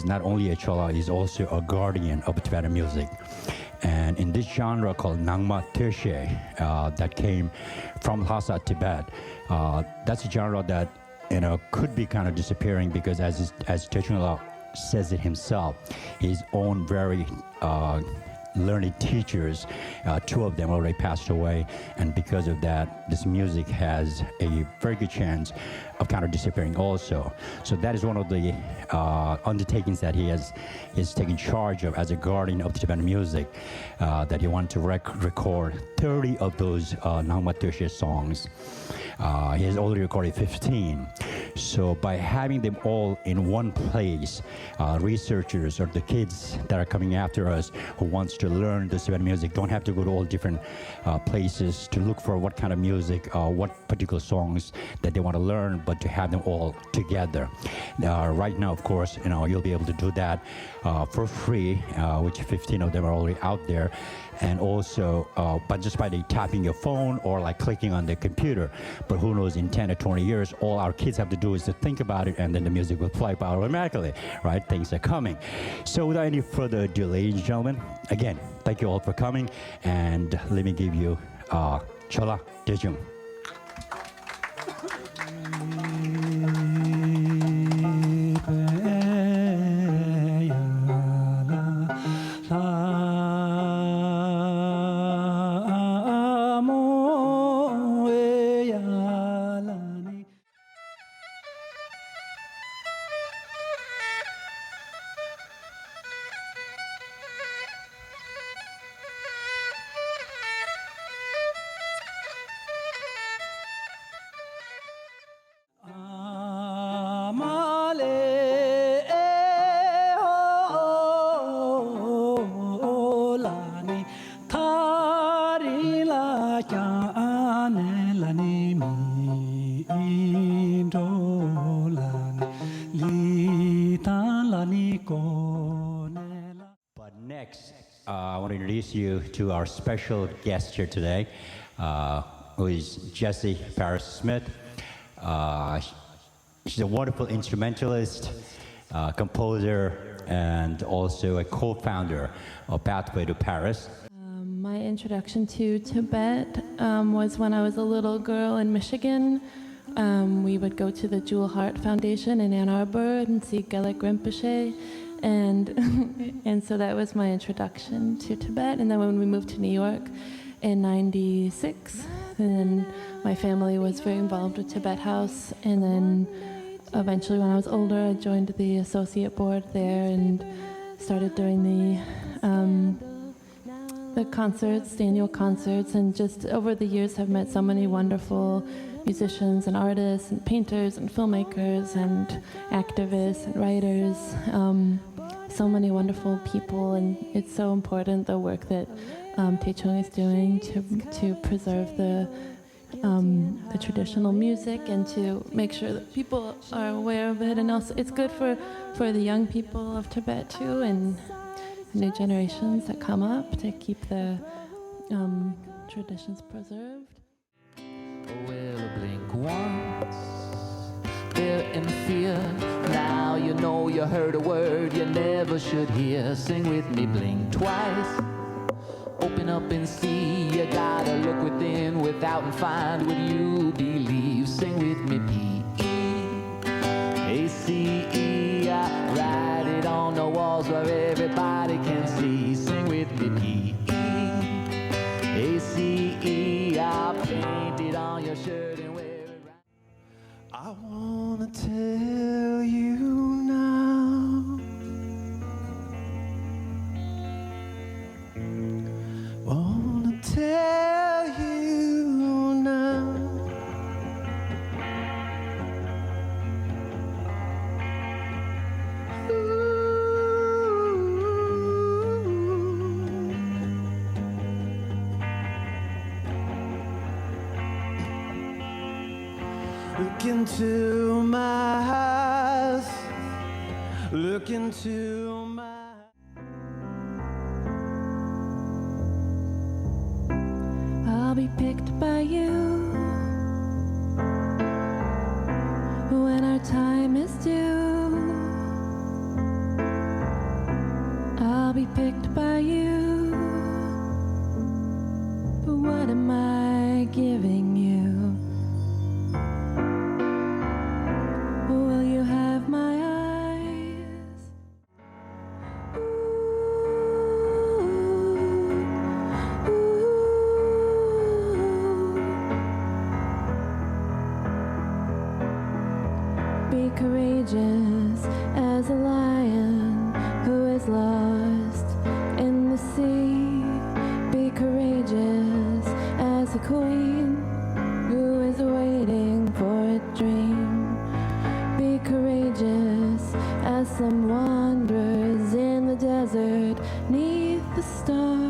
is not only a chola, he's also a guardian of Tibetan music. And in this genre called Nangma and Toeshey, that came from Lhasa, Tibet, that's a genre that could be kind of disappearing because as Techung says it himself, his own very learned teachers, two of them already passed away, and because of that, this music has a very good chance of kind of disappearing also. So that is one of the undertakings that he is taking charge of as a guardian of the Tibetan music, that he wanted to record 30 of those Nangma and Toeshey songs. He has already recorded 15. So by having them all in one place, researchers or the kids that are coming after us who wants to learn the Tibetan music don't have to go to all different places to look for what kind of music, what particular songs that they want to learn, but to have them all together. Right now, of course, you'll be able to do that for free, which 15 of them are already out there. And also, but just by tapping your phone or like clicking on the computer. But who knows, in 10 or 20 years, all our kids have to do is to think about it, and then the music will play automatically, right? Things are coming. So without any further ado, ladies and gentlemen, again, thank you all for coming, and let me give you Chola Techung. But next, I want to introduce you to our special guest here today, who is Jessie Paris Smith. She's a wonderful instrumentalist, composer, and also a co-founder of Pathway to Paris. My introduction to Tibet was when I was a little girl in Michigan. We would go to the Jewel Heart Foundation in Ann Arbor and see Gelek Rinpoche, and so that was my introduction to Tibet. And then when we moved to New York in '96, then my family was very involved with Tibet House, and then eventually when I was older, I joined the associate board there and started doing the concerts, the annual concerts, and just over the years have met so many wonderful musicians and artists and painters and filmmakers and activists and writers, so many wonderful people, and it's so important, the work that Techung is doing to preserve the traditional music and to make sure that people are aware of it, and also it's good for the young people of Tibet too, and new generations that come up to keep the traditions preserved. Well, blink once, they're in fear. Now you know you heard a word you never should hear. Sing with me, blink twice. Open up and see. You gotta look within, without, and find what you believe. Sing with me, P-E-A-C-E. I write it on the walls where everybody can see. Sing with me, P-E-A-C-E. I paint it on your shirt and wear it right. I wanna tell you now, wanna tell you now, look into my eyes, look into my I'll be picked by you when our time is due. I'll be picked by you. But what am I giving you? Will you have my eyes? Be courageous as a lion who is lost in the sea. Be courageous as a queen who is waiting for a dream. Be courageous as some wanderers in the desert neath the stars.